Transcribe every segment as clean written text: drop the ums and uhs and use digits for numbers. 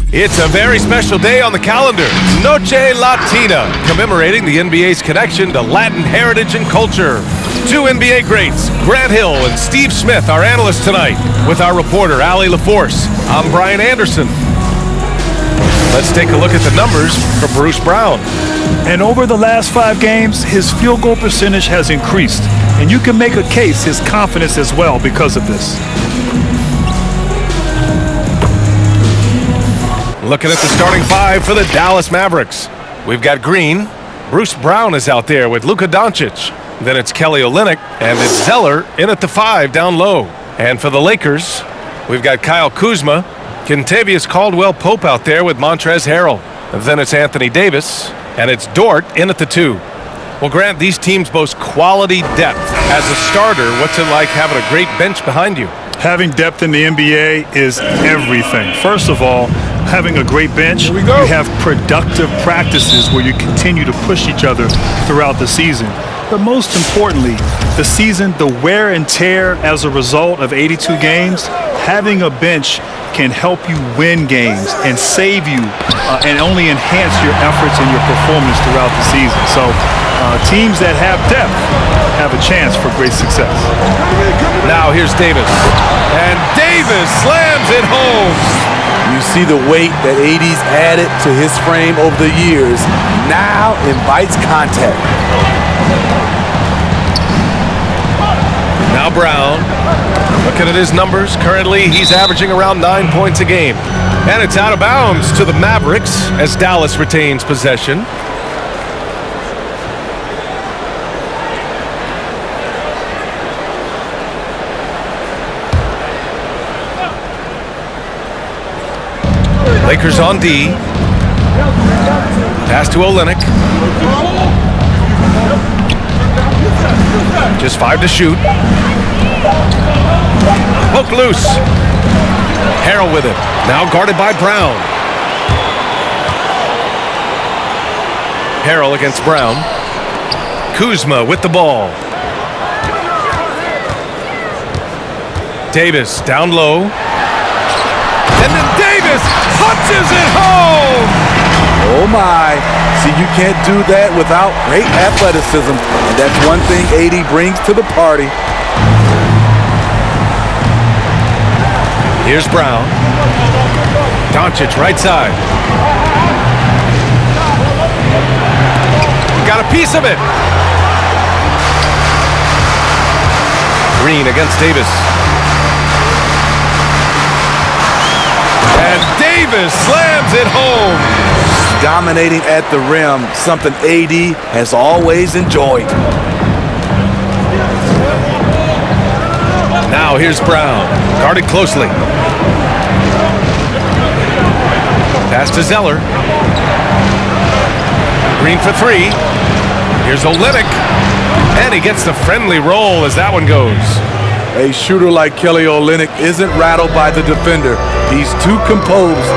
It's a very special day on the calendar, Noche Latina, commemorating the NBA's connection to Latin heritage and culture. Two NBA greats, Grant Hill and Steve Smith, our analysts tonight, with our reporter, LIII. I'm Brian Anderson. Let's take a look at the numbers for Bruce Brown. And over the last 5 games, his field goal percentage has increased. And you can make a case his confidence as well because of this. Looking at the starting 5 for the Dallas Mavericks. We've got Green. Bruce Brown is out there with Luka Doncic. Then it's Kelly Olynyk, and it's Zeller in at the 5 down low. And for the Lakers, we've got Kyle Kuzma, Kentavious Caldwell-Pope out there with Montrezl Harrell. And then it's Anthony Davis, and it's Dort in at the 2. Well, Grant, these teams boast quality depth. As a starter, what's it like having a great bench behind you? Having depth in the NBA is everything. First of all, having a great bench, you have productive practices where you continue to push each other throughout the season. But most importantly, the wear and tear as a result of 82 games, having a bench can help you win games and save you and only enhance your efforts and your performance throughout the season. So teams that have depth have a chance for great success. Now here's Davis. And Davis slams it home. You see the weight that AD's added to his frame over the years. Now invites contact. Now Brown. Looking at his numbers, currently he's averaging around 9 points a game. And it's out of bounds to the Mavericks as Dallas retains possession. Lakers on D. Pass to Olynyk. Just 5 to shoot. Poke loose. Harrell with it. Now guarded by Brown. Harrell against Brown. Kuzma with the ball. Davis down low. And then Davis punches it home! Oh my. See, you can't do that without great athleticism. And that's one thing AD brings to the party. Here's Brown. Doncic right side. Got a piece of it. Green against Davis. And Davis slams it home. Dominating at the rim, something AD has always enjoyed. Now here's Brown, guarded closely. Pass to Zeller. Green for 3. Here's Olynyk. And he gets the friendly roll as that one goes. A shooter like Kelly Olynyk isn't rattled by the defender. He's too composed.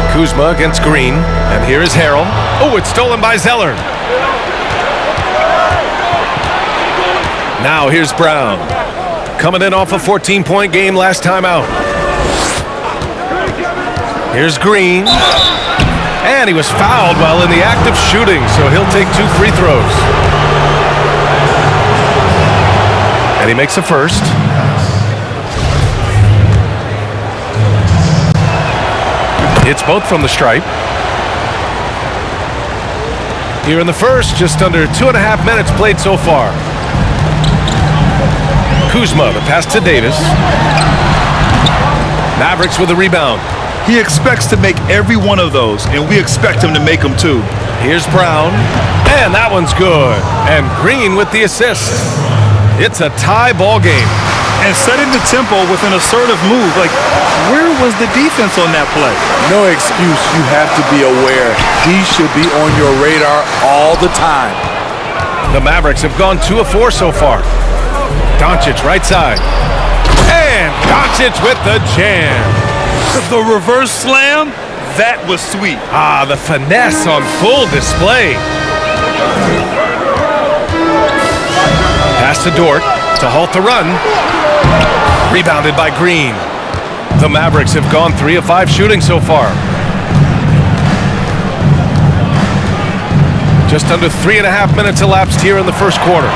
Kuzma against Green. And here is Harrell. Oh, it's stolen by Zeller. Now here's Brown. Coming in off a 14-point game last time out. Here's Green. And he was fouled while in the act of shooting, so he'll take 2 free throws. And he makes a first. It's both from the stripe. Here in the first, just under 2.5 minutes played so far. Kuzma, the pass to Davis. Mavericks with a rebound. He expects to make every one of those, and we expect him to make them too. Here's Brown, and that one's good. And Green with the assist. It's a tie ball game. And setting the tempo with an assertive move. Like, where was the defense on that play? No excuse. You have to be aware. He should be on your radar all the time. The Mavericks have gone 2 of 4 so far. Doncic right side. And Doncic with the jam. The reverse slam, that was sweet. Ah, the finesse on full display. Pass to Dort to halt the run. Rebounded by Green. The Mavericks have gone 3 of 5 shooting so far. Just under 3.5 minutes elapsed here in the first quarter.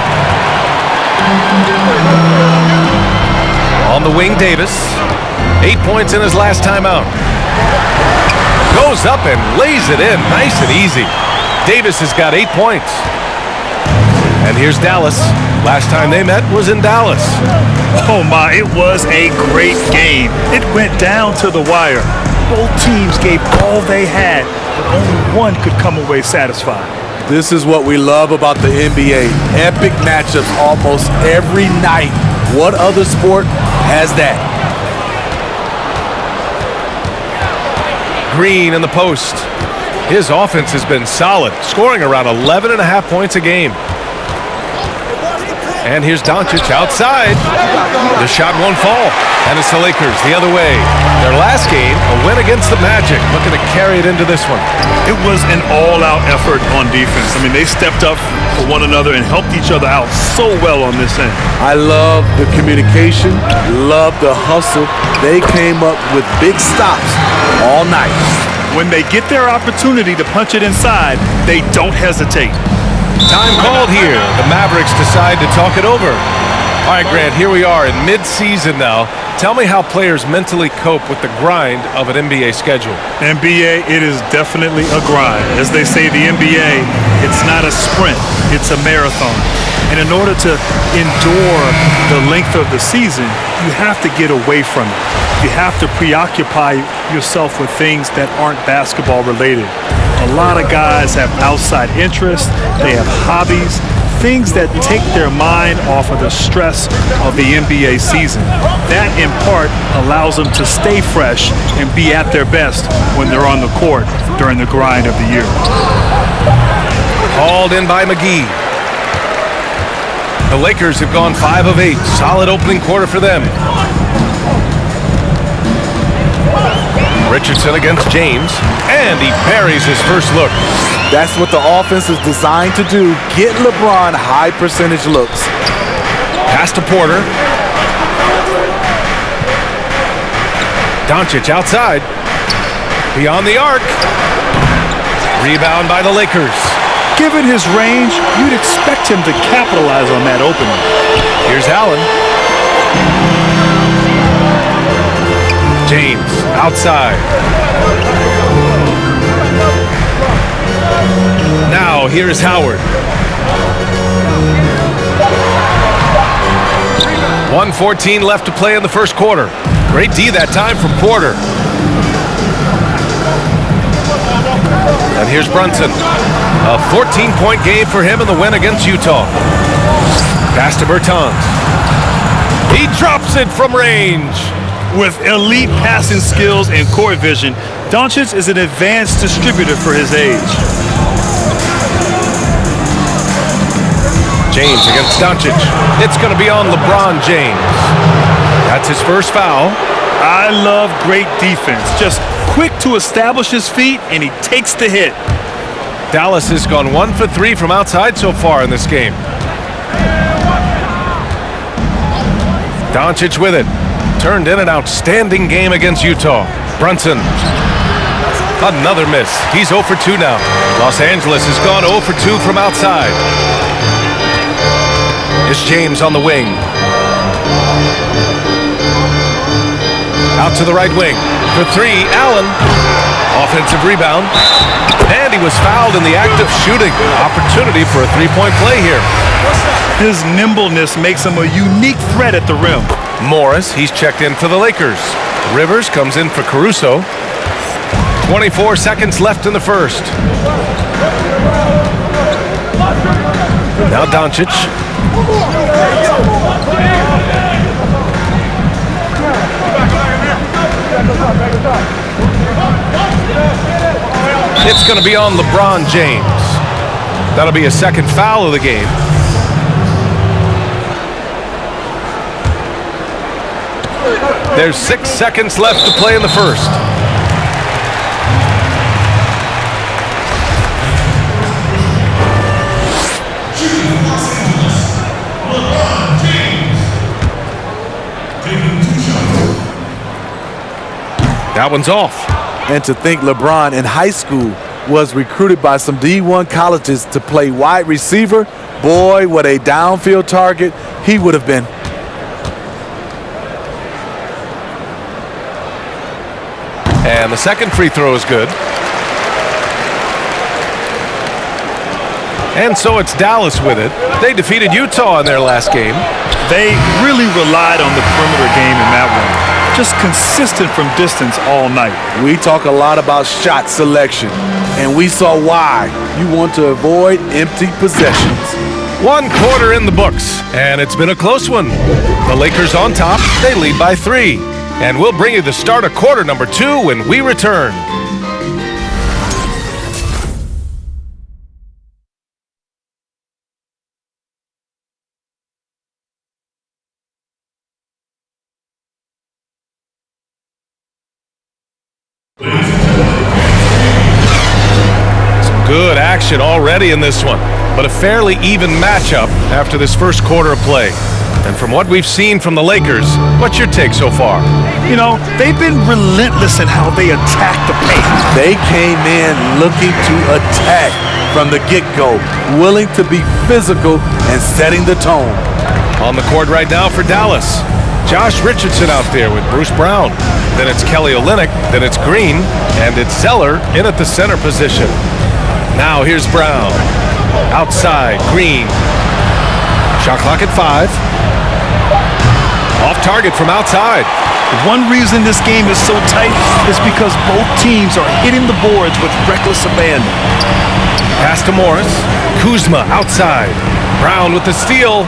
On the wing, Davis. 8 points in his last time out. Goes up and lays it in, nice and easy. Davis has got 8 points. And here's Dallas. Last time they met was in Dallas. Oh my, it was a great game. It went down to the wire. Both teams gave all they had, but only one could come away satisfied. This is what we love about the NBA. Epic matchups almost every night. What other sport has that? Green in the post. His offense has been solid, scoring around 11.5 points a game. And here's Doncic outside. The shot won't fall. And it's the Lakers the other way. Their last game, a win against the Magic, looking to carry it into this one. It was an all-out effort on defense. I mean, they stepped up for one another and helped each other out so well on this end. I love the communication, love the hustle. They came up with big stops all night. When they get their opportunity to punch it inside, they don't hesitate. Time called here. The Mavericks decide to talk it over. All right, Grant, here we are in mid-season now. Tell me how players mentally cope with the grind of an NBA schedule. NBA, it is definitely a grind. As they say, the NBA, it's not a sprint, it's a marathon. And in order to endure the length of the season, you have to get away from it. You have to preoccupy yourself with things that aren't basketball related. A lot of guys have outside interests, they have hobbies, things that take their mind off of the stress of the NBA season. That, in part, allows them to stay fresh and be at their best when they're on the court during the grind of the year. Hauled in by McGee. The Lakers have gone 5 of 8. Solid opening quarter for them. Richardson against James, and he buries his first look. That's what the offense is designed to do. Get LeBron high percentage looks. Pass to Porter. Doncic outside. Beyond the arc. Rebound by the Lakers. Given his range, you'd expect him to capitalize on that opening. Here's Allen. James outside. Now here is Howard. 1:14 left to play in the first quarter. Great D that time from Porter. And here's Brunson. A 14-point game for him in the win against Utah. Pass to Bertans. He drops it from range. With elite passing skills and court vision, Doncic is an advanced distributor for his age. James against Doncic. It's going to be on LeBron James. That's his first foul. I love great defense. Just quick to establish his feet, and he takes the hit. Dallas has gone 1 for 3 from outside so far in this game. Doncic with it. Turned in an outstanding game against Utah. Brunson. Another miss. He's 0 for 2 now. Los Angeles has gone 0 for 2 from outside. It's James on the wing. Out to the right wing. For 3, Allen. Offensive rebound. And he was fouled in the act of shooting. Opportunity for a three-point play here. His nimbleness makes him a unique threat at the rim. Morris, he's checked in for the Lakers. Rivers comes in for Caruso. 24 seconds left in the first. Now Doncic. It's going to be on LeBron James. That'll be a second foul of the game. There's 6 seconds left to play in the first. That one's off. And to think LeBron in high school was recruited by some D1 colleges to play wide receiver, boy, what a downfield target he would have been. And the second free throw is good. And so it's Dallas with it. They defeated Utah in their last game. They really relied on the perimeter game in that one. Just consistent from distance all night. We talk a lot about shot selection, and we saw why. You want to avoid empty possessions. 1 quarter in the books, and it's been a close one. The Lakers on top, they lead by 3. And we'll bring you the start of quarter number 2 when we return. Good action already in this one, but a fairly even matchup after this first quarter of play. And from what we've seen from the Lakers, what's your take so far? You know, they've been relentless in how they attack the paint. They came in looking to attack from the get-go, willing to be physical and setting the tone. On the court right now for Dallas, Josh Richardson out there with Bruce Brown. Then it's Kelly Olynyk, then it's Green, and it's Zeller in at the center position. Now here's Brown. Outside, Green. Shot clock at 5. Off target from outside. One reason this game is so tight is because both teams are hitting the boards with reckless abandon. Pass to Morris. Kuzma outside. Brown with the steal.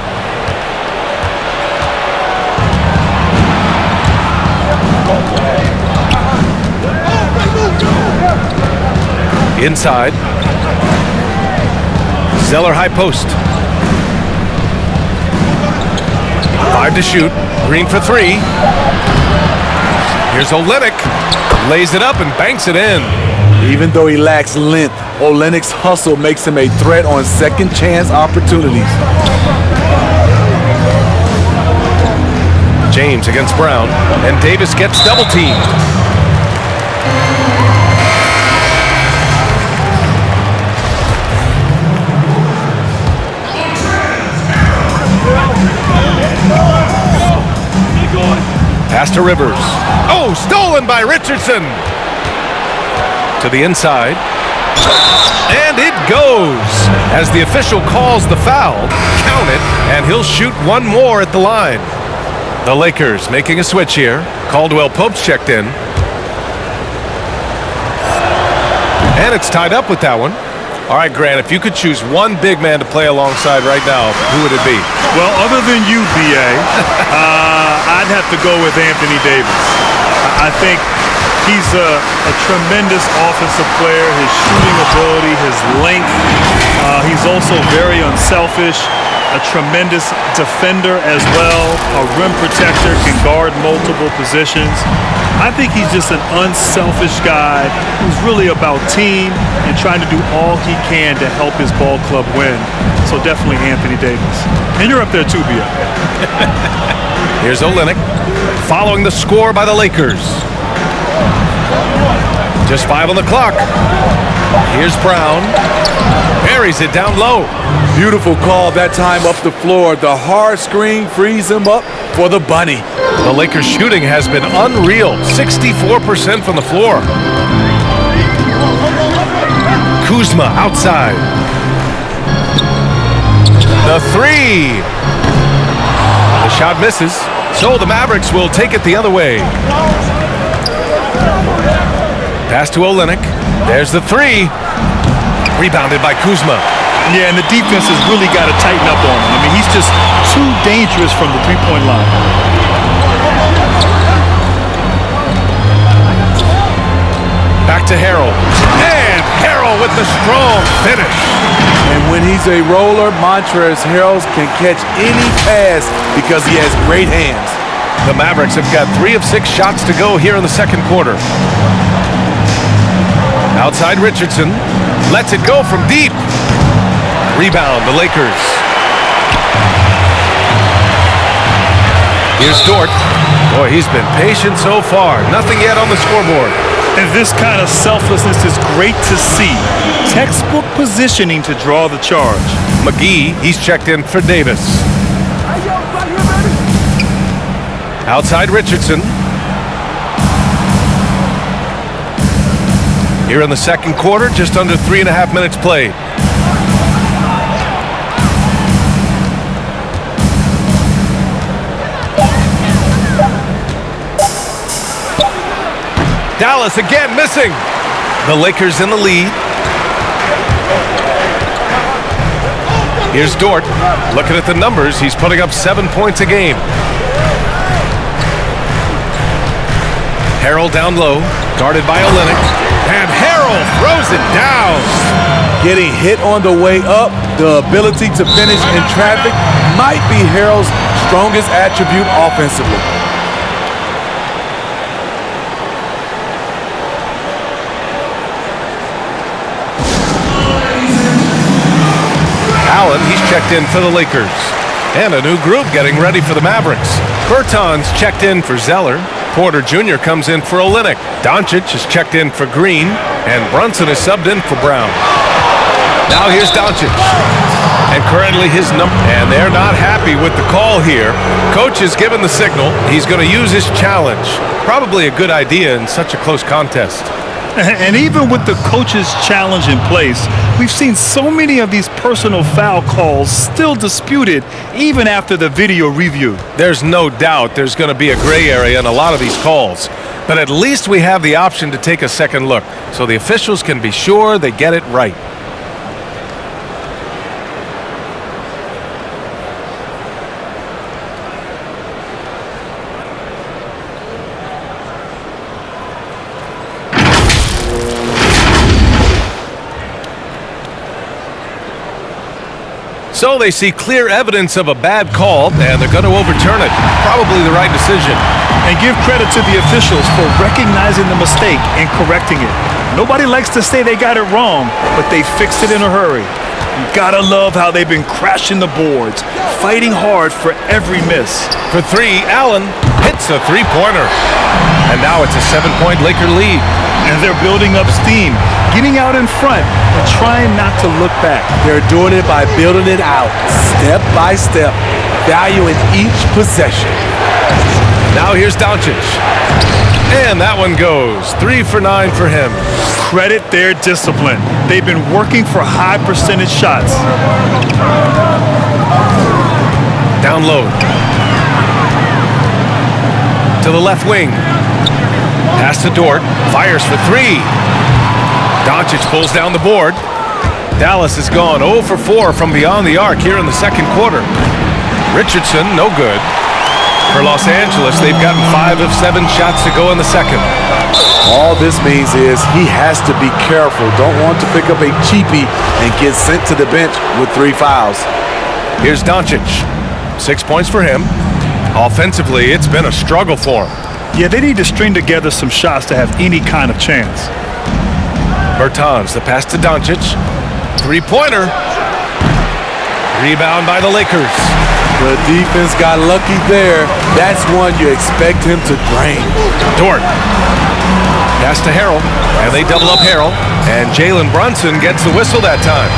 Inside. Zeller high post. 5 to shoot. Green for 3. Here's Olynyk. Lays it up and banks it in. Even though he lacks length, Olynyk's hustle makes him a threat on second chance opportunities. James against Brown, and Davis gets double teamed. Pass to Rivers. Oh, stolen by Richardson. To the inside. And it goes. As the official calls the foul, count it, and he'll shoot one more at the line. The Lakers making a switch here. Caldwell Pope's checked in. And it's tied up with that one. All right, Grant, if you could choose one big man to play alongside right now, who would it be? Well, other than you, B.A., I'd have to go with Anthony Davis. I think he's a tremendous offensive player. His shooting ability, his length. He's also very unselfish. A tremendous defender as well. A rim protector, can guard multiple positions. I think he's just an unselfish guy who's really about team and trying to do all he can to help his ball club win. So definitely Anthony Davis. And you're up there too, B.A. Here's Olynyk, following the score by the Lakers. Just 5 on the clock. Here's Brown. Buries it down low. Beautiful call that time up the floor. The hard screen frees him up for the bunny. The Lakers shooting has been unreal. 64% from the floor. Kuzma outside. The 3. The shot misses, so the Mavericks will take it the other way. Pass to Olynyk. There's the 3. Rebounded by Kuzma. Yeah, and the defense has really got to tighten up on him. I mean, he's just too dangerous from the three-point line. Back to Harrell. And Harrell with the strong finish. And when he's a roller, Montrezl Harrell can catch any pass because he has great hands. The Mavericks have got 3 of 6 shots to go here in the second quarter. Outside Richardson. Lets it go from deep. Rebound, the Lakers. Here's Dort. Boy, he's been patient so far. Nothing yet on the scoreboard. And this kind of selflessness is great to see. Textbook positioning to draw the charge. McGee, he's checked in for Davis. Outside Richardson. Here in the second quarter, just under 3.5 minutes played. Dallas again missing. The Lakers in the lead. Here's Dort. Looking at the numbers, he's putting up 7 points a game. Harrell down low, guarded by Olynyk. And Harrell throws it down. Getting hit on the way up, the ability to finish in traffic might be Harrell's strongest attribute offensively. Allen, he's checked in for the Lakers. And a new group getting ready for the Mavericks. Bertans checked in for Zeller. Porter Jr. comes in for Olynyk. Doncic is checked in for Green. And Brunson is subbed in for Brown. Now here's Doncic. And currently his number. And they're not happy with the call here. Coach has given the signal. He's going to use his challenge. Probably a good idea in such a close contest. And even with the coach's challenge in place, we've seen so many of these personal foul calls still disputed even after the video review. There's no doubt there's going to be a gray area in a lot of these calls. But at least we have the option to take a second look so the officials can be sure they get it right. So they see clear evidence of a bad call, and they're going to overturn it. Probably the right decision. And give credit to the officials for recognizing the mistake and correcting it. Nobody likes to say they got it wrong, but they fixed it in a hurry. You gotta love how they've been crashing the boards, fighting hard for every miss. For three, Allen hits a three-pointer. And now it's a 7-point Laker lead. And they're building up steam, getting out in front and trying not to look back. They're doing it by building it out, step by step, valuing each possession. Now here's Doncic. And that one goes. 3 for 9 for him. Credit their discipline. They've been working for high percentage shots. Down low. To the left wing. Pass to Dort. Fires for 3. Doncic pulls down the board. Dallas has gone 0 for 4 from beyond the arc here in the second quarter. Richardson, no good. For Los Angeles, they've gotten 5 of 7 shots to go in the second. All this means is he has to be careful. Don't want to pick up a cheapie and get sent to the bench with 3 fouls. Here's Doncic. 6 points for him. Offensively, it's been a struggle for him. Yeah, they need to string together some shots to have any kind of chance. Bertans, the pass to Doncic. 3-pointer. Rebound by the Lakers. The defense got lucky there. That's one you expect him to drain. Dort. Pass to Harrell. And they double up Harrell. And Jalen Brunson gets the whistle that time.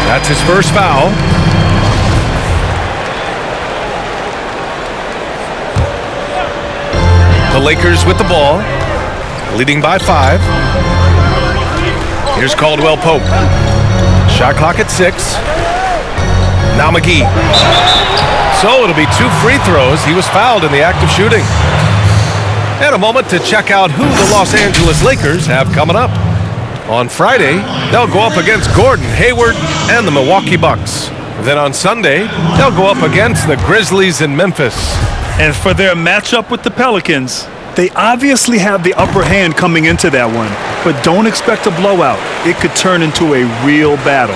That's his first foul. The Lakers with the ball, leading by 5. Here's Caldwell Pope. Shot clock at 6. Now McGee. So it'll be 2 free throws. He was fouled in the act of shooting. And a moment to check out who the Los Angeles Lakers have coming up. On Friday, they'll go up against Gordon Hayward and the Milwaukee Bucks. Then on Sunday, they'll go up against the Grizzlies in Memphis. And for their matchup with the Pelicans, they obviously have the upper hand coming into that one, but don't expect a blowout. It could turn into a real battle.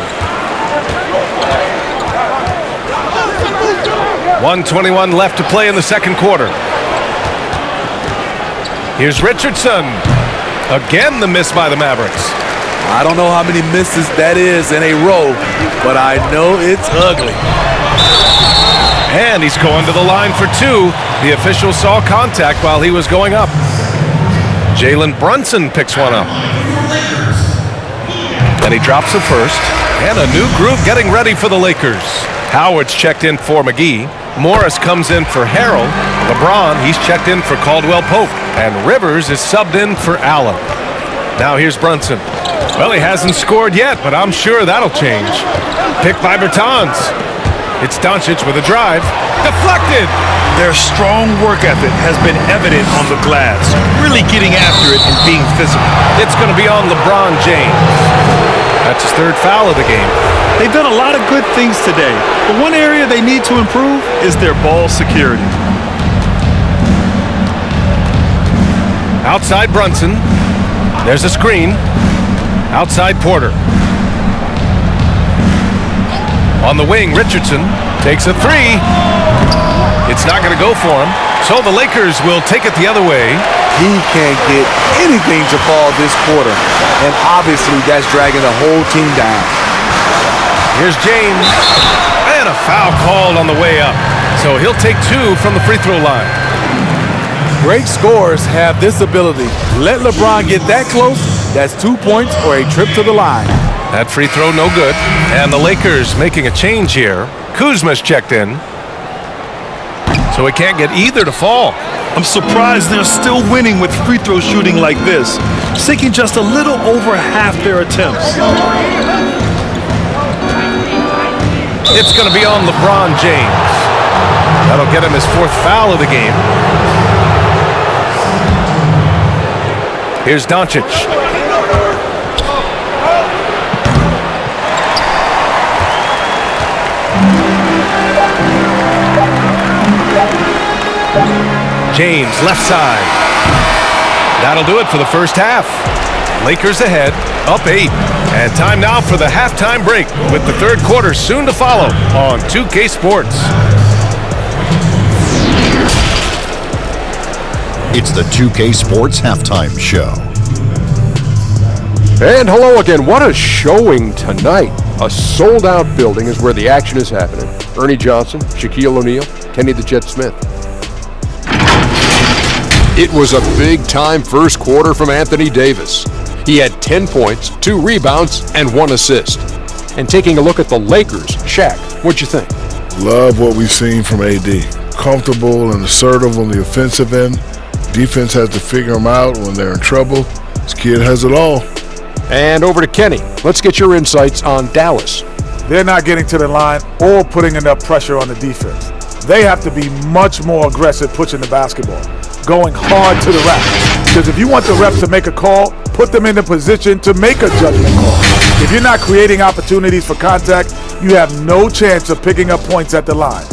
1:21 left to play in the second quarter. Here's Richardson. Again, the miss by the Mavericks. I don't know how many misses that is in a row, but I know it's ugly. And he's going to the line for two. The official saw contact while he was going up. Jalen Brunson picks one up. And he drops it first. And a new group getting ready for the Lakers. Howard's checked in for McGee. Morris comes in for Harrell. LeBron, he's checked in for Caldwell Pope. And Rivers is subbed in for Allen. Now here's Brunson. Well, he hasn't scored yet, but I'm sure that'll change. Picked by Bertans. It's Doncic with a drive. Deflected! Their strong work ethic has been evident on the glass, really getting after it and being physical. It's going to be on LeBron James. That's his third foul of the game. They've done a lot of good things today, but one area they need to improve is their ball security. Outside Brunson. There's a screen. Outside Porter. On the wing, Richardson takes a three. It's not going to go for him. So the Lakers will take it the other way. He can't get anything to fall this quarter. And obviously that's dragging the whole team down. Here's James. And a foul called on the way up. So he'll take two from the free throw line. Great scorers have this ability. Let LeBron get that close. That's 2 points or a trip to the line. That free throw no good. And the Lakers making a change here. Kuzma's checked in. So he can't get either to fall. I'm surprised they're still winning with free throw shooting like this, sinking just a little over half their attempts. It's going to be on LeBron James. That'll get him his fourth foul of the game. Here's Doncic. James, left side. That'll do it for the first half. Lakers ahead, up 8. And time now for the halftime break with the third quarter soon to follow on 2K Sports. It's the 2K Sports Halftime Show. And hello again. What a showing tonight. A sold-out building is where the action is happening. Ernie Johnson, Shaquille O'Neal, Kenny the Jet Smith. It was a big-time first quarter from Anthony Davis. He had 10 points, 2 rebounds, and 1 assist. And taking a look at the Lakers, Shaq, what'd you think? Love what we've seen from AD. Comfortable and assertive on the offensive end. Defense has to figure them out when they're in trouble. This kid has it all. And over to Kenny. Let's get your insights on Dallas. They're not getting to the line or putting enough pressure on the defense. They have to be much more aggressive pushing the basketball, going hard to the rack. Because if you want the refs to make a call, put them in a position to make a judgment call. If you're not creating opportunities for contact, you have no chance of picking up points at the line.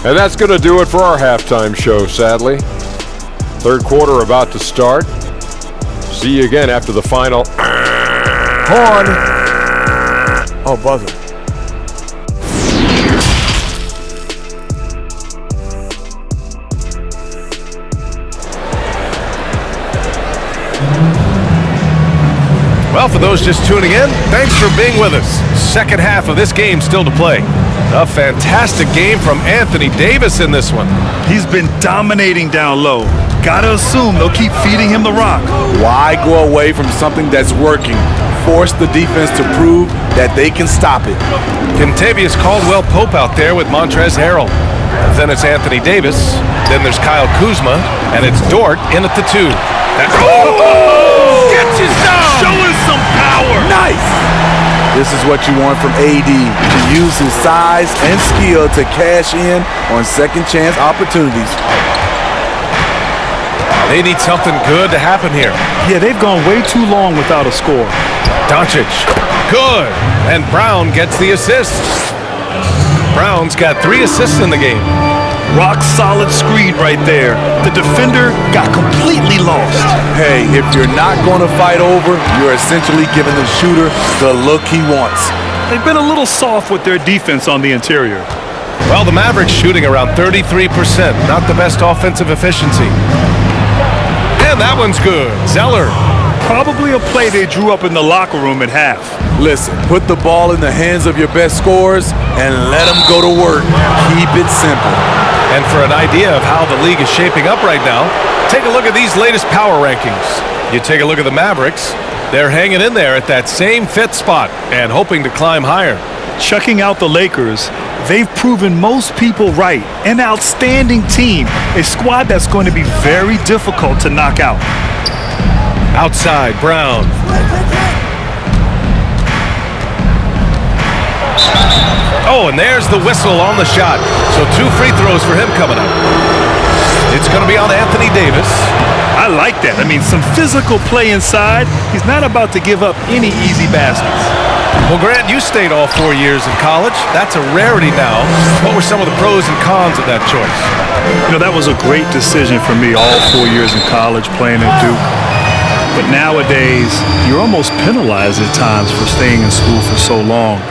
And that's going to do it for our halftime show, sadly. Third quarter about to start. See you again after the final. Horn. Oh, buzzer. Well, for those just tuning in, thanks for being with us. Second half of this game still to play. A fantastic game from Anthony Davis in this one. He's been dominating down low. Gotta assume they'll keep feeding him the rock. Why go away from something that's working? Force the defense to prove that they can stop it. Kentavious Caldwell Pope out there with Montrezl Harrell. Then it's Anthony Davis. Then there's Kyle Kuzma. And it's Dort in at the 2. That's Gets you some! Showing some power! Nice! This is what you want from AD, to use his size and skill to cash in on second chance opportunities. They need something good to happen here. Yeah, they've gone way too long without a score. Doncic, good. And Brown gets the assist. Brown's got 3 assists in the game. Rock solid screen right there. The defender got completely lost. Hey, if you're not going to fight over, you're essentially giving the shooter the look he wants. They've been a little soft with their defense on the interior. Well, the Mavericks shooting around 33%. Not the best offensive efficiency. And that one's good. Zeller Probably a play they drew up in the locker room at half. Listen, put the ball in the hands of your best scorers and let them go to work. Keep it simple. And for an idea of how the league is shaping up right now, take a look at these latest power rankings. You take a look at the Mavericks. They're hanging in there at that same fifth spot and hoping to climb higher. Checking out the Lakers, they've proven most people right. An outstanding team, a squad that's going to be very difficult to knock out. Outside, Brown. Oh, and there's the whistle on the shot. So 2 free throws for him coming up. It's going to be on Anthony Davis. I like that. I mean, some physical play inside. He's not about to give up any easy baskets. Well, Grant, you stayed all 4 years in college. That's a rarity now. What were some of the pros and cons of that choice? You know, that was a great decision for me, all 4 years in college playing at Duke. But nowadays, you're almost penalized at times for staying in school for so long.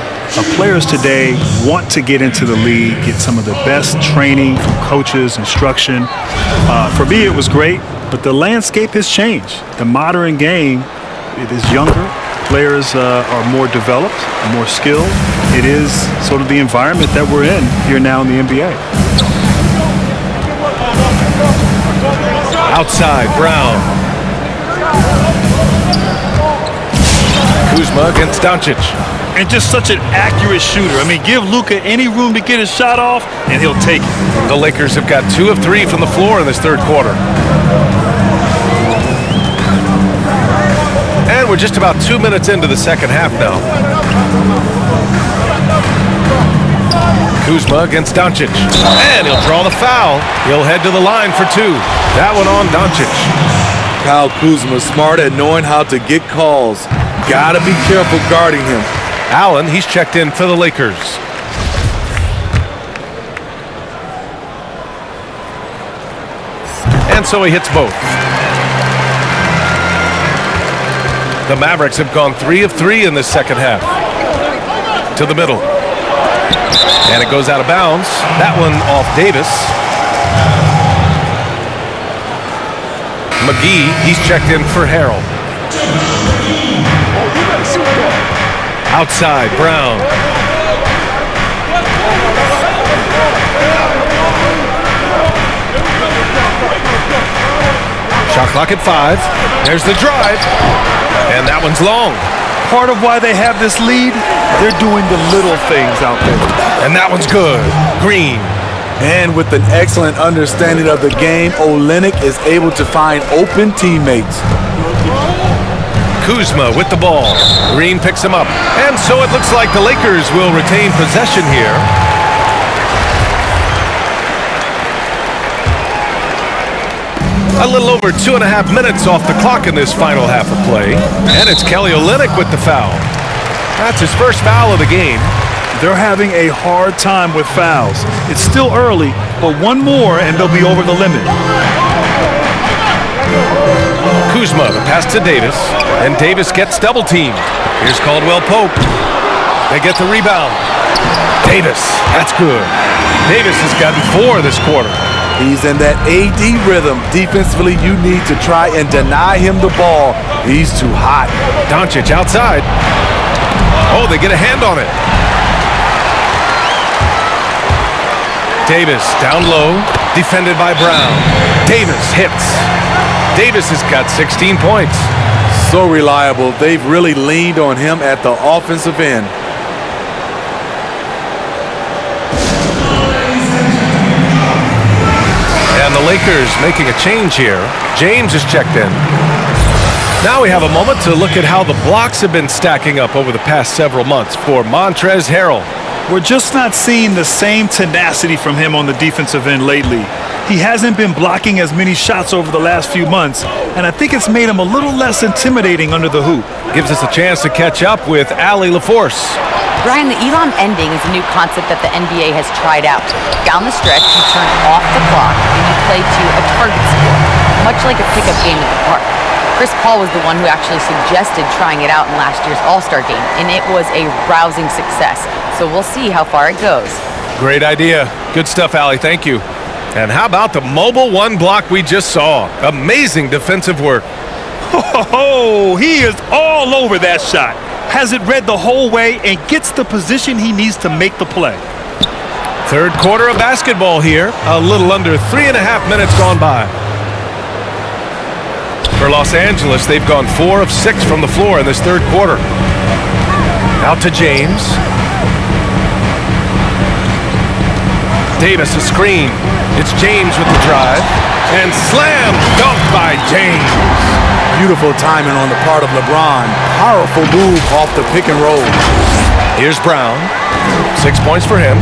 Players today want to get into the league, get some of the best training from coaches, instruction. For me, it was great, but the landscape has changed. The modern game, it is younger. Players are more developed, more skilled. It is sort of the environment that we're in here now in the NBA. Outside, Brown. Kuzma against Doncic. And just such an accurate shooter. I mean, give Luka any room to get his shot off, and he'll take it. The Lakers have got 2 of 3 from the floor in this third quarter. And we're just about 2 minutes into the second half now. Kuzma against Doncic. And he'll draw the foul. He'll head to the line for 2. That one on Doncic. Kyle Kuzma, smart at knowing how to get calls. Gotta be careful guarding him. Allen, he's checked in for the Lakers. And so he hits both. The Mavericks have gone 3 of 3 in this second half. To the middle. And it goes out of bounds. That one off Davis. McGee, he's checked in for Harrell. Outside, Brown. Shot clock at 5. There's the drive. And that one's long. Part of why they have this lead, they're doing the little things out there. And that one's good. Green. And with an excellent understanding of the game, LIII is able to find open teammates. Kuzma with the ball. Green picks him up. And so it looks like the Lakers will retain possession here. A little over 2.5 minutes off the clock in this final half of play. And it's Kelly Olynyk with the foul. That's his first foul of the game. They're having a hard time with fouls. It's still early, but one more and they'll be over the limit. Kuzma, the pass to Davis, and Davis gets double-teamed. Here's Caldwell Pope. They get the rebound. Davis, that's good. Davis has gotten 4 this quarter. He's in that AD rhythm. Defensively, you need to try and deny him the ball. He's too hot. Doncic outside. Oh, they get a hand on it. Davis down low, defended by Brown. Davis hits. Davis has got 16 points. So reliable. They've really leaned on him at the offensive end. And the Lakers making a change here. James is checked in. Now we have a moment to look at how the blocks have been stacking up over the past several months for Montrezl Harrell. We're just not seeing the same tenacity from him on the defensive end lately. He hasn't been blocking as many shots over the last few months, and I think it's made him a little less intimidating under the hoop. Gives us a chance to catch up with Allie LaForce. Brian, the Elam ending is a new concept that the NBA has tried out. Down the stretch, you turn off the clock and you play to a target score, much like a pickup game at the park. Chris Paul was the one who actually suggested trying it out in last year's All-Star game, and it was a rousing success. So we'll see how far it goes. Great idea. Good stuff, Allie. Thank you. And how about the mobile one block we just saw? Amazing defensive work. Oh, he is all over that shot. Has it read the whole way and gets the position he needs to make the play. Third quarter of basketball here. A little under 3.5 minutes gone by. For Los Angeles, they've gone 4 of 6 from the floor in this third quarter. Out to James. Davis a screen. It's James with the drive. And slam dunk by James. Beautiful timing on the part of LeBron. Powerful move off the pick and roll. Here's Brown. 6 points for him.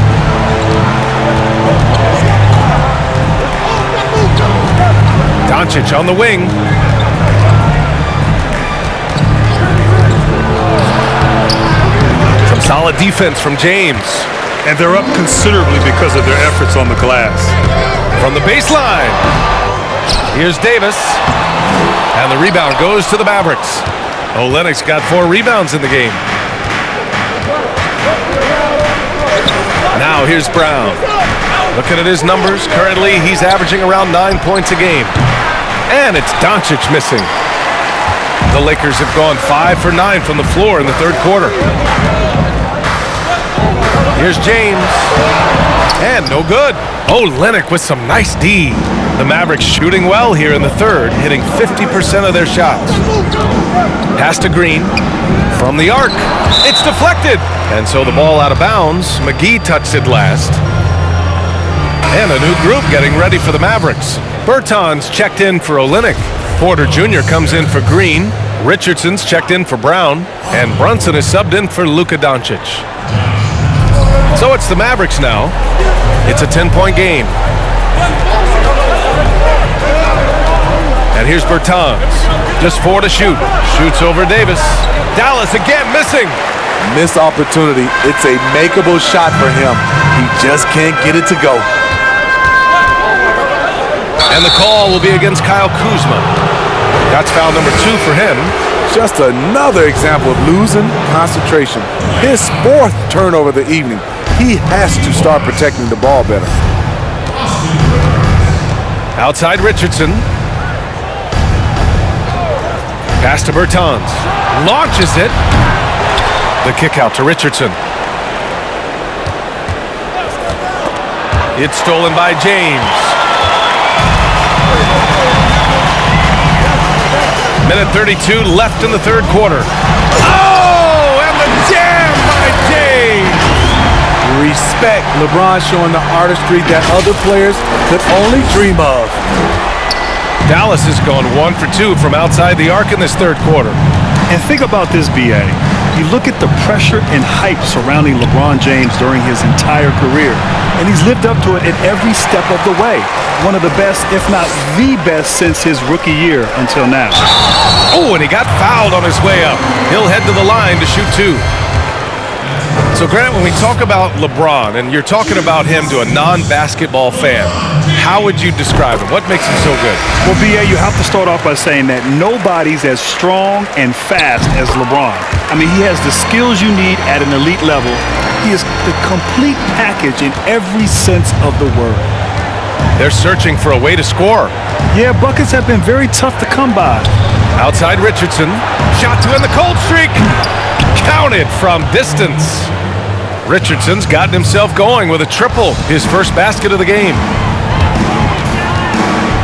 Doncic on the wing. Some solid defense from James. And they're up considerably because of their efforts on the glass. From the baseline. Here's Davis. And the rebound goes to the Mavericks. Olynyk's got 4 rebounds in the game. Now here's Brown. Looking at his numbers, currently he's averaging around 9 points a game. And it's Doncic missing. The Lakers have gone 5 for 9 from the floor in the third quarter. Here's James. And no good. Olynyk with some nice D. The Mavericks shooting well here in the third, hitting 50% of their shots. Pass to Green. From the arc. It's deflected. And so the ball out of bounds. McGee touched it last. And a new group getting ready for the Mavericks. Bertans checked in for Olynyk. Porter Jr. comes in for Green. Richardson's checked in for Brown. And Brunson is subbed in for Luka Doncic. So it's the Mavericks now. It's a 10-point game. And here's Bertans. Just 4 to shoot. Shoots over Davis. Dallas again missing. Missed opportunity. It's a makeable shot for him. He just can't get it to go. And the call will be against Kyle Kuzma. That's foul number 2 for him. Just another example of losing concentration. His 4th turnover of the evening. He has to start protecting the ball better. Outside Richardson. Pass to Bertans. Launches it. The kick out to Richardson. It's stolen by James. Minute 32 left in the third quarter. Oh, and the jam by James. Respect. LeBron showing the artistry that other players could only dream of. Dallas has gone 1 for 2 from outside the arc in this third quarter. And think about this, B.A. You look at the pressure and hype surrounding LeBron James during his entire career, and he's lived up to it at every step of the way. One of the best, if not the best, since his rookie year until now. Oh, and he got fouled on his way up. He'll head to the line to shoot 2. So, Grant, when we talk about LeBron, and you're talking about him to a non-basketball fan, how would you describe him? What makes him so good? Well, B.A., you have to start off by saying that nobody's as strong and fast as LeBron. I mean, he has the skills you need at an elite level. He is the complete package in every sense of the word. They're searching for a way to score. Yeah, buckets have been very tough to come by. Outside Richardson. Shot to end the cold streak. Counted from distance. Richardson's gotten himself going with a triple. His first basket of the game.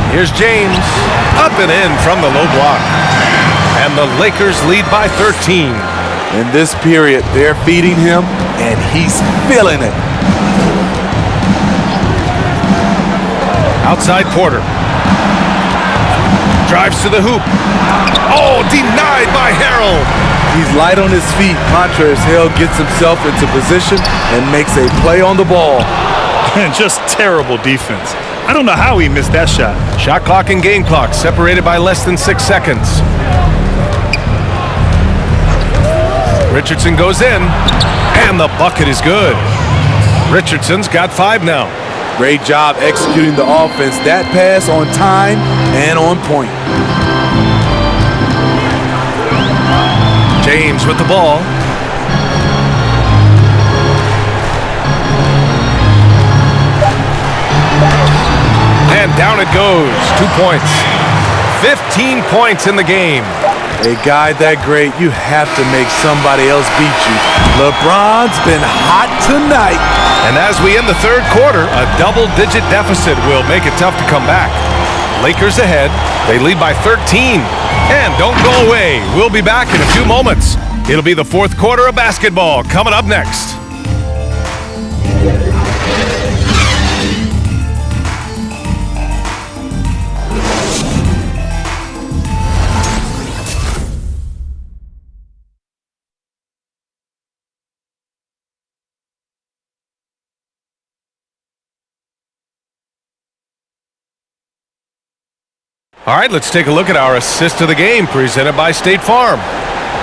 Here's James. Up and in from the low block. And the Lakers lead by 13. In this period, they're feeding him, and he's feeling it. Outside Porter. Drives to the hoop. Oh, denied by Harrell. He's light on his feet. Montrezl Harrell gets himself into position and makes a play on the ball. And just terrible defense. I don't know how he missed that shot. Shot clock and game clock separated by less than 6 seconds. Richardson goes in, and the bucket is good. Richardson's got 5 now. Great job executing the offense. That pass on time and on point. James with the ball. And down it goes. 2 points. 15 points in the game. A guy that great, you have to make somebody else beat you. LeBron's been hot tonight. And as we end the third quarter, a double-digit deficit will make it tough to come back. Lakers ahead. They lead by 13. And don't go away. We'll be back in a few moments. It'll be the fourth quarter of basketball coming up next. All right, let's take a look at our assist of the game presented by State Farm.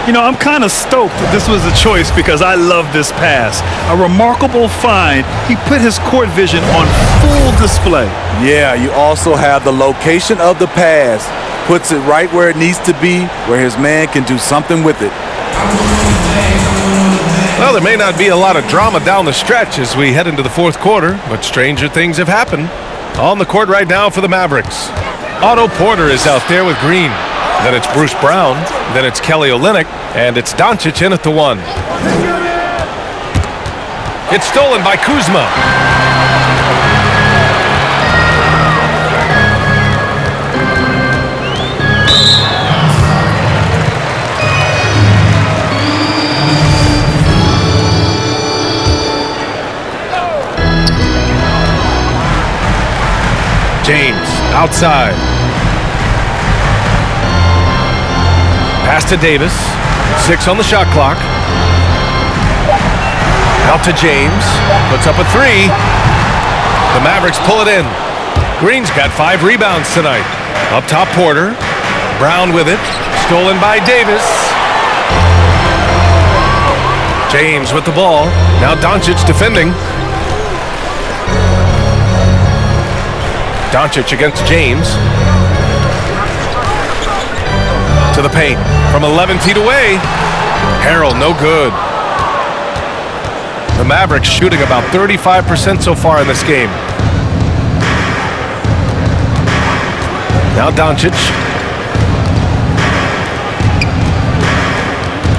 You know, I'm kind of stoked that this was a choice because I love this pass. A remarkable find. He put his court vision on full display. Yeah, you also have the location of the pass. Puts it right where it needs to be, where his man can do something with it. Well, there may not be a lot of drama down the stretch as we head into the fourth quarter, but stranger things have happened. On the court right now for the Mavericks, Otto Porter is out there with Green. Then it's Bruce Brown. Then it's Kelly Olynyk. And it's Doncic in at the 1. It's stolen by Kuzma. James outside. Pass to Davis. 6 on the shot clock. Out to James. Puts up a 3. The Mavericks pull it in. Green's got 5 rebounds tonight. Up top, Porter. Brown with it. Stolen by Davis. James with the ball. Now Doncic defending. Doncic against James. To the paint. From 11 feet away. Harrell, no good. The Mavericks shooting about 35% so far in this game. Now Doncic.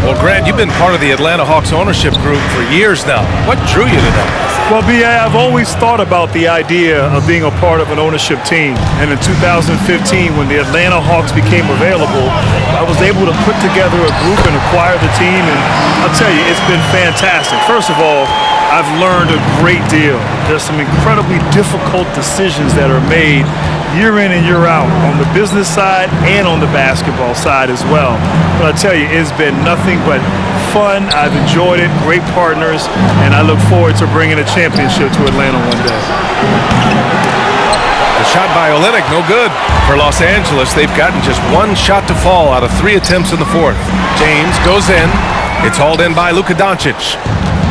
Well, Grant, you've been part of the Atlanta Hawks ownership group for years now. What drew you to them? Well, B.A., I've always thought about the idea of being a part of an ownership team. And in 2015, when the Atlanta Hawks became available, I was able to put together a group and acquire the team. And I'll tell you, it's been fantastic. First of all, I've learned a great deal. There's some incredibly difficult decisions that are made year in and year out on the business side and on the basketball side as well. But I tell you, it's been nothing but fun. I've enjoyed it, great partners, and I look forward to bringing a championship to Atlanta one day. The shot by Olynyk, no good. For Los Angeles, they've gotten just 1 shot to fall out of 3 attempts in the fourth. James goes in. It's hauled in by Luka Doncic.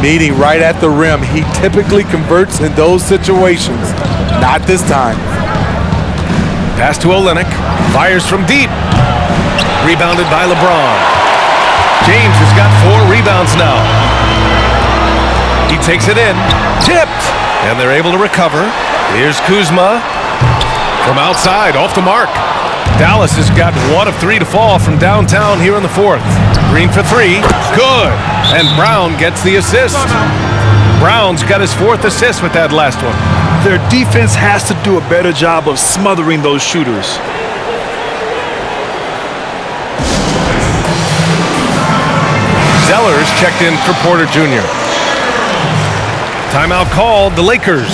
Meeting right at the rim. He typically converts in those situations. Not this time. Pass to Olynyk. Fires from deep. Rebounded by LeBron. James has got 4 rebounds now. He takes it in. Tipped. And they're able to recover. Here's Kuzma. From outside, off the mark. Dallas has got 1 of 3 to fall from downtown here in the fourth. Green for 3. Good. And Brown gets the assist. Brown's got his 4th assist with that last one. Their defense has to do a better job of smothering those shooters. Zeller's checked in for Porter Jr. Timeout called, the Lakers.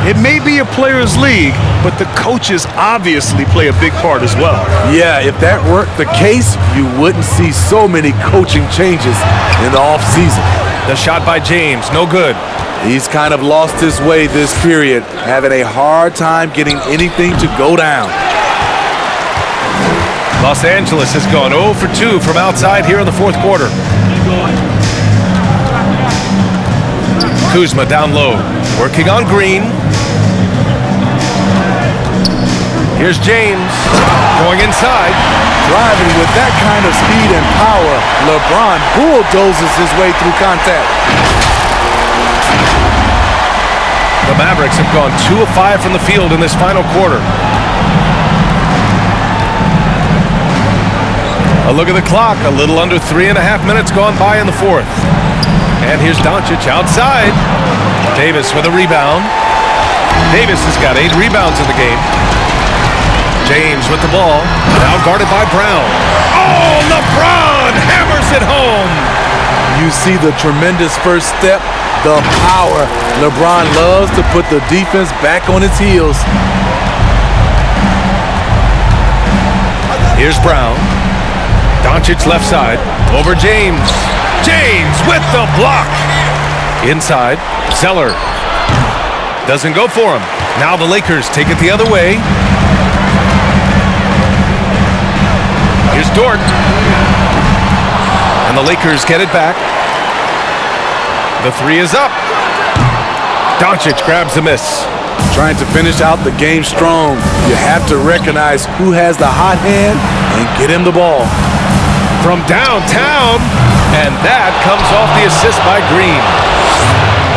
It may be a players' league, but the coaches obviously play a big part as well. Yeah, if that weren't the case, you wouldn't see so many coaching changes in the offseason. The shot by James, no good. He's kind of lost his way this period, having a hard time getting anything to go down. Los Angeles has gone 0 for 2 from outside here in the fourth quarter. Kuzma down low, working on Green. Here's James, going inside. Driving with that kind of speed and power, LeBron bulldozes his way through contact. The Mavericks have gone 2 of 5 from the field in this final quarter. look at the clock. A little under 3.5 minutes gone by in the fourth. And here's Doncic outside. Davis with a rebound. Davis has got 8 rebounds in the game. James with the ball. Now guarded by Brown. Oh, LeBron hammers it home. You see the tremendous first step, the power. LeBron loves to put the defense back on its heels. Here's Brown. Doncic left side. Over James. James with the block. Inside. Zeller. Doesn't go for him. Now the Lakers take it the other way. Here's Dort. And the Lakers get it back. The 3 is up. Doncic grabs the miss. Trying to finish out the game strong. You have to recognize who has the hot hand and get him the ball. From downtown. And that comes off the assist by Green.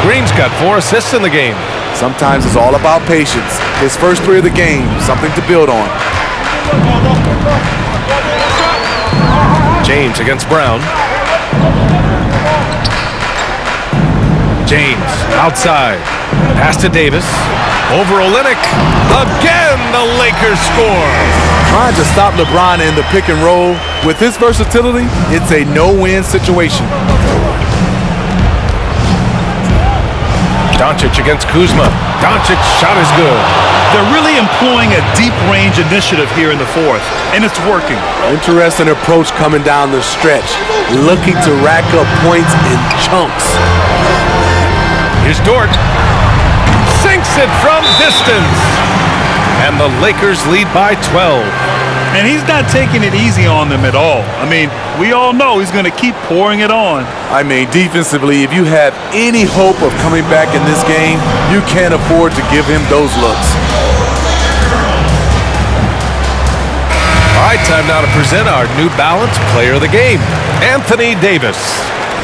Green's got 4 assists in the game. Sometimes it's all about patience. His first 3 of the game, something to build on. James against Brown. James outside. Pass to Davis. Over Olynyk. Again, the Lakers score. Trying to stop LeBron in the pick and roll. With his versatility, it's a no-win situation. Doncic against Kuzma. Doncic's shot is good. They're really employing a deep range initiative here in the fourth, and it's working. Interesting approach coming down the stretch. Looking to rack up points in chunks. Here's Dort. Sinks it from distance. And the Lakers lead by 12. And he's not taking it easy on them at all. I mean, we all know he's going to keep pouring it on. I mean, defensively, if you have any hope of coming back in this game, you can't afford to give him those looks. All right, time now to present our New Balance Player of the Game, Anthony Davis.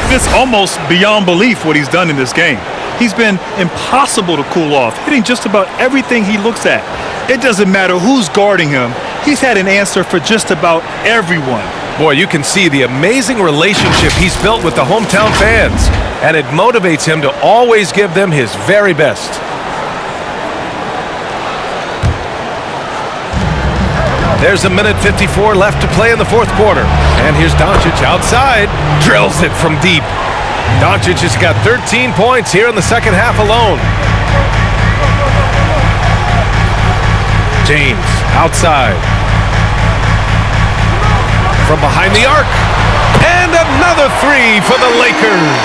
It's almost beyond belief what he's done in this game. He's been impossible to cool off, hitting just about everything he looks at. It doesn't matter who's guarding him. He's had an answer for just about everyone. Boy, you can see the amazing relationship he's built with the hometown fans, and it motivates him to always give them his very best. There's 1:54 left to play in the fourth quarter. And here's Doncic outside. Drills it from deep. Doncic has got 13 points here in the second half alone. James outside. From behind the arc. And another 3 for the Lakers.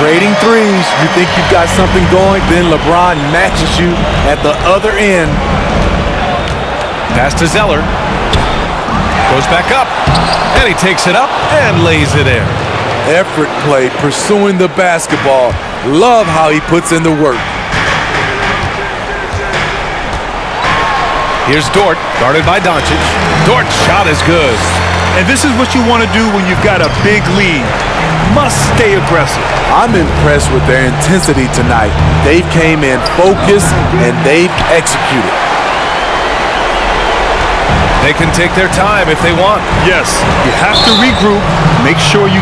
Trading threes. You think you've got something going, then LeBron matches you at the other end. Pass to Zeller. Goes back up. And he takes it up and lays it in. Effort play, pursuing the basketball. Love how he puts in the work. Here's Dort, guarded by Doncic. Dort's shot is good. And this is what you want to do when you've got a big lead. Must stay aggressive. I'm impressed with their intensity tonight. They came in focused and they've executed. They can take their time if they want. Yes, you have to regroup. Make sure you...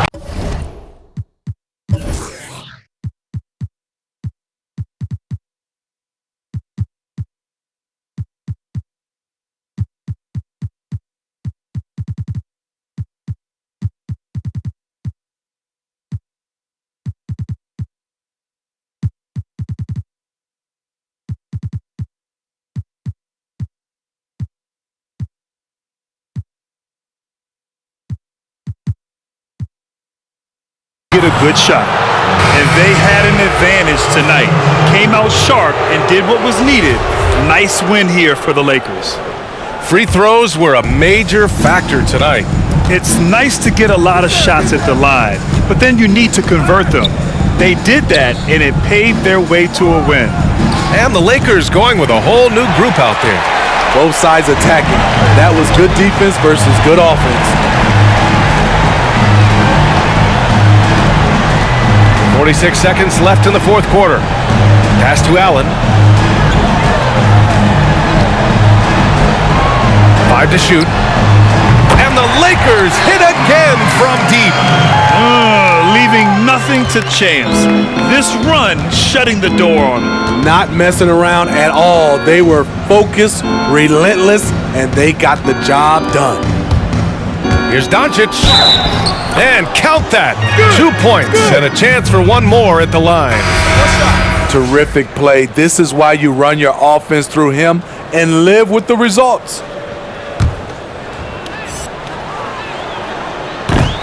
get a good shot. And they had an advantage tonight. Came out sharp and did what was needed. Nice win here for the Lakers. Free throws were a major factor tonight. It's nice to get a lot of shots at the line, but then you need to convert them. They did that, and it paved their way to a win. And the Lakers going with a whole new group out there. Both sides attacking. That was good defense versus good offense. 46 seconds left in the fourth quarter. Pass to Allen. 5 to shoot. And the the Lakers hit again from deep. Leaving nothing to chance. This run shutting the door on them. Not messing around at all. They were focused, relentless, and they got the job done. Here's Doncic. And count that. 2 points and a chance for one more at the line. Terrific play. This is why you run your offense through him and live with the results.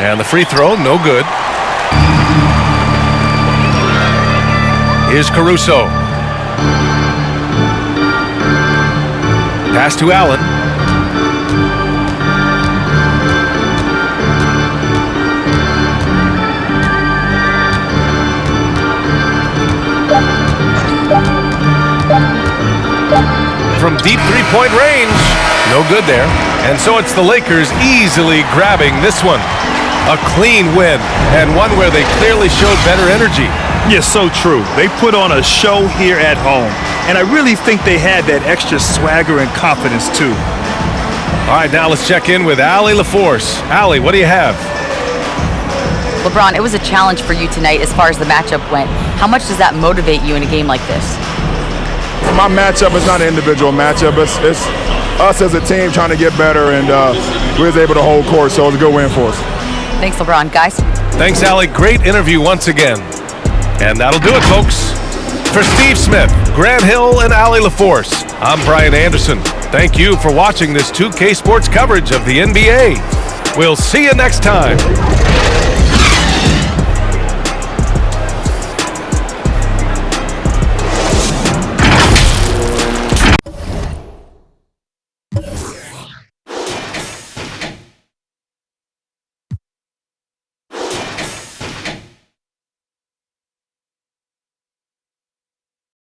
And the free throw, no good. Here's Caruso. Pass to Allen. From deep three-point range. No good there. And so it's the Lakers easily grabbing this one. A clean win, and one where they clearly showed better energy. Yes, so true. They put on a show here at home, and I really think they had that extra swagger and confidence too. All right, now let's check in with Allie LaForce. Allie, what do you have? LeBron, it was a challenge for you tonight as far as the matchup went. How much does that motivate you in a game like this? My matchup is not an individual matchup. It's us as a team trying to get better, and we was able to hold court, so it was a good win for us. Thanks, LeBron. Guys? Thanks, Allie. Great interview once again. And that'll do it, folks. For Steve Smith, Grant Hill, and Allie LaForce, I'm Brian Anderson. Thank you for watching this 2K Sports coverage of the NBA. We'll see you next time.